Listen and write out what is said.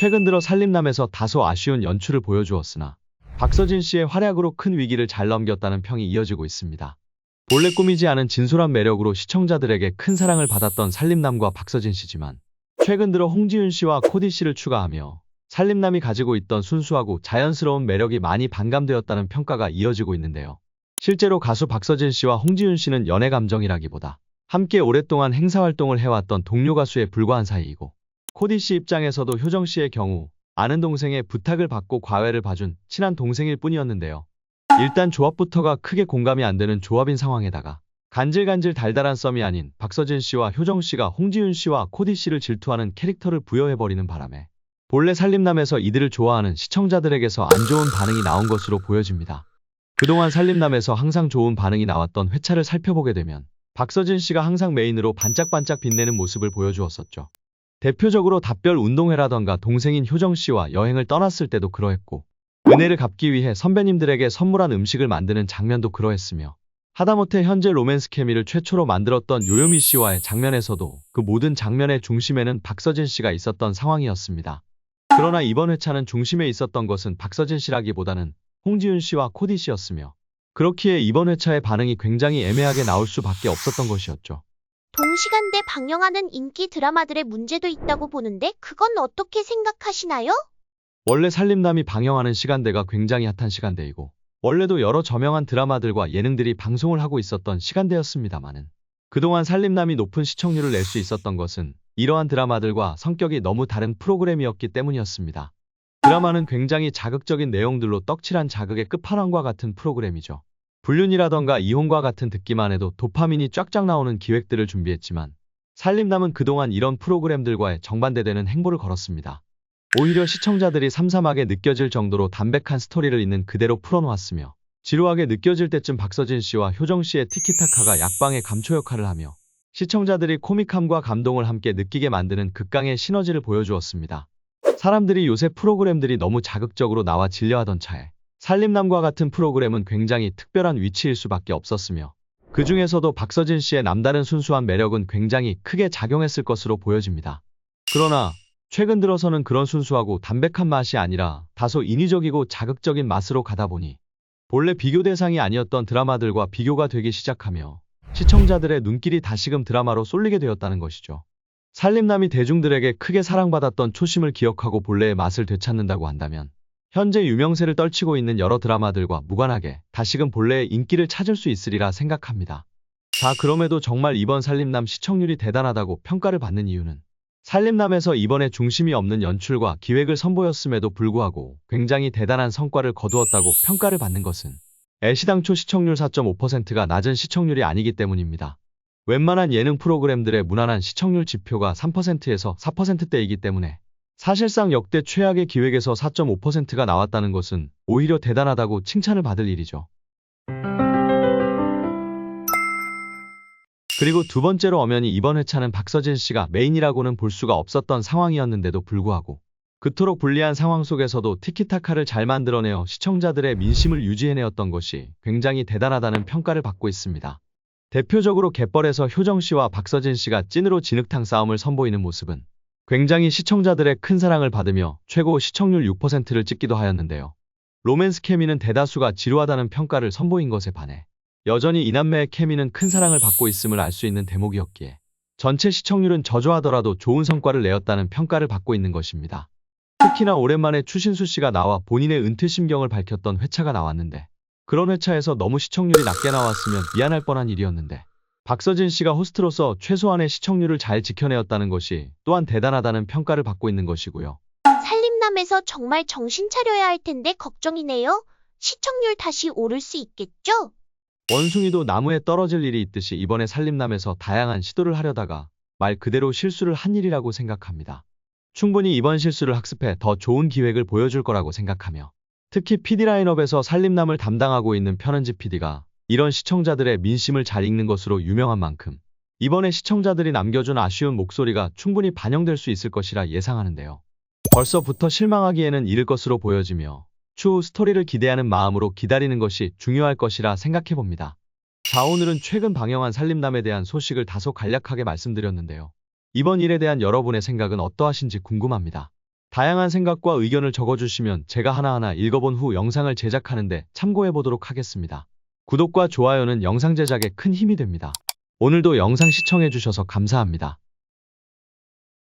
최근 들어 살림남에서 다소 아쉬운 연출을 보여주었으나 박서진 씨의 활약으로 큰 위기를 잘 넘겼다는 평이 이어지고 있습니다. 본래 꾸미지 않은 진솔한 매력으로 시청자들에게 큰 사랑을 받았던 살림남과 박서진 씨지만 최근 들어 홍지윤 씨와 코디 씨를 추가하며 살림남이 가지고 있던 순수하고 자연스러운 매력이 많이 반감되었다는 평가가 이어지고 있는데요. 실제로 가수 박서진 씨와 홍지윤 씨는 연애 감정이라기보다 함께 오랫동안 행사활동을 해왔던 동료 가수에 불과한 사이이고, 코디 씨 입장에서도 효정 씨의 경우 아는 동생의 부탁을 받고 과외를 봐준 친한 동생일 뿐이었는데요. 일단 조합부터가 크게 공감이 안 되는 조합인 상황에다가 간질간질 달달한 썸이 아닌 박서진 씨와 효정 씨가 홍지윤 씨와 코디 씨를 질투하는 캐릭터를 부여해버리는 바람에 본래 살림남에서 이들을 좋아하는 시청자들에게서 안 좋은 반응이 나온 것으로 보여집니다. 그동안 살림남에서 항상 좋은 반응이 나왔던 회차를 살펴보게 되면 박서진 씨가 항상 메인으로 반짝반짝 빛내는 모습을 보여주었었죠. 대표적으로 답별 운동회라던가 동생인 효정 씨와 여행을 떠났을 때도 그러했고, 은혜를 갚기 위해 선배님들에게 선물한 음식을 만드는 장면도 그러했으며, 하다못해 현재 로맨스 케미를 최초로 만들었던 요요미 씨와의 장면에서도 그 모든 장면의 중심에는 박서진 씨가 있었던 상황이었습니다. 그러나 이번 회차는 중심에 있었던 것은 박서진 씨라기보다는 홍지윤 씨와 코디 씨였으며, 그렇기에 이번 회차의 반응이 굉장히 애매하게 나올 수밖에 없었던 것이었죠. 동시간대 방영하는 인기 드라마들의 문제도 있다고 보는데 그건 어떻게 생각하시나요? 원래 살림남이 방영하는 시간대가 굉장히 핫한 시간대이고, 원래도 여러 저명한 드라마들과 예능들이 방송을 하고 있었던 시간대였습니다마는 그동안 살림남이 높은 시청률을 낼 수 있었던 것은 이러한 드라마들과 성격이 너무 다른 프로그램이었기 때문이었습니다. 드라마는 굉장히 자극적인 내용들로 떡칠한 자극의 끝판왕과 같은 프로그램이죠. 불륜이라던가 이혼과 같은 듣기만 해도 도파민이 쫙쫙 나오는 기획들을 준비했지만 살림남은 그동안 이런 프로그램들과의 정반대되는 행보를 걸었습니다. 오히려 시청자들이 삼삼하게 느껴질 정도로 담백한 스토리를 있는 그대로 풀어놓았으며, 지루하게 느껴질 때쯤 박서진 씨와 효정 씨의 티키타카가 약방의 감초 역할을 하며 시청자들이 코믹함과 감동을 함께 느끼게 만드는 극강의 시너지를 보여주었습니다. 사람들이 요새 프로그램들이 너무 자극적으로 나와 질려하던 차에 살림남과 같은 프로그램은 굉장히 특별한 위치일 수밖에 없었으며, 그 중에서도 박서진 씨의 남다른 순수한 매력은 굉장히 크게 작용했을 것으로 보여집니다. 그러나 최근 들어서는 그런 순수하고 담백한 맛이 아니라 다소 인위적이고 자극적인 맛으로 가다 보니 본래 비교 대상이 아니었던 드라마들과 비교가 되기 시작하며 시청자들의 눈길이 다시금 드라마로 쏠리게 되었다는 것이죠. 살림남이 대중들에게 크게 사랑받았던 초심을 기억하고 본래의 맛을 되찾는다고 한다면 현재 유명세를 떨치고 있는 여러 드라마들과 무관하게 다시금 본래의 인기를 찾을 수 있으리라 생각합니다. 자, 그럼에도 정말 이번 살림남 시청률이 대단하다고 평가를 받는 이유는 살림남에서 이번에 중심이 없는 연출과 기획을 선보였음에도 불구하고 굉장히 대단한 성과를 거두었다고 평가를 받는 것은 애시당초 시청률 4.5%가 낮은 시청률이 아니기 때문입니다. 웬만한 예능 프로그램들의 무난한 시청률 지표가 3%에서 4%대이기 때문에 사실상 역대 최악의 기획에서 4.5%가 나왔다는 것은 오히려 대단하다고 칭찬을 받을 일이죠. 그리고 두 번째로 엄연히 이번 회차는 박서진 씨가 메인이라고는 볼 수가 없었던 상황이었는데도 불구하고 그토록 불리한 상황 속에서도 티키타카를 잘 만들어내어 시청자들의 민심을 유지해내었던 것이 굉장히 대단하다는 평가를 받고 있습니다. 대표적으로 갯벌에서 효정 씨와 박서진 씨가 찐으로 진흙탕 싸움을 선보이는 모습은 굉장히 시청자들의 큰 사랑을 받으며 최고 시청률 6%를 찍기도 하였는데요. 로맨스 케미는 대다수가 지루하다는 평가를 선보인 것에 반해 여전히 이남매의 케미는 큰 사랑을 받고 있음을 알 수 있는 대목이었기에 전체 시청률은 저조하더라도 좋은 성과를 내었다는 평가를 받고 있는 것입니다. 특히나 오랜만에 추신수 씨가 나와 본인의 은퇴 심경을 밝혔던 회차가 나왔는데, 그런 회차에서 너무 시청률이 낮게 나왔으면 미안할 뻔한 일이었는데 박서진 씨가 호스트로서 최소한의 시청률을 잘 지켜내었다는 것이 또한 대단하다는 평가를 받고 있는 것이고요. 살림남에서 정말 정신 차려야 할 텐데 걱정이네요. 시청률 다시 오를 수 있겠죠? 원숭이도 나무에 떨어질 일이 있듯이 이번에 살림남에서 다양한 시도를 하려다가 말 그대로 실수를 한 일이라고 생각합니다. 충분히 이번 실수를 학습해 더 좋은 기획을 보여줄 거라고 생각하며, 특히 PD 라인업에서 살림남을 담당하고 있는 편은지 PD가 이런 시청자들의 민심을 잘 읽는 것으로 유명한 만큼 이번에 시청자들이 남겨준 아쉬운 목소리가 충분히 반영될 수 있을 것이라 예상하는데요. 벌써부터 실망하기에는 이를 것으로 보여지며 추후 스토리를 기대하는 마음으로 기다리는 것이 중요할 것이라 생각해봅니다. 자, 오늘은 최근 방영한 살림남에 대한 소식을 다소 간략하게 말씀드렸는데요. 이번 일에 대한 여러분의 생각은 어떠하신지 궁금합니다. 다양한 생각과 의견을 적어주시면 제가 하나하나 읽어본 후 영상을 제작하는데 참고해보도록 하겠습니다. 구독과 좋아요는 영상 제작에 큰 힘이 됩니다. 오늘도 영상 시청해주셔서 감사합니다.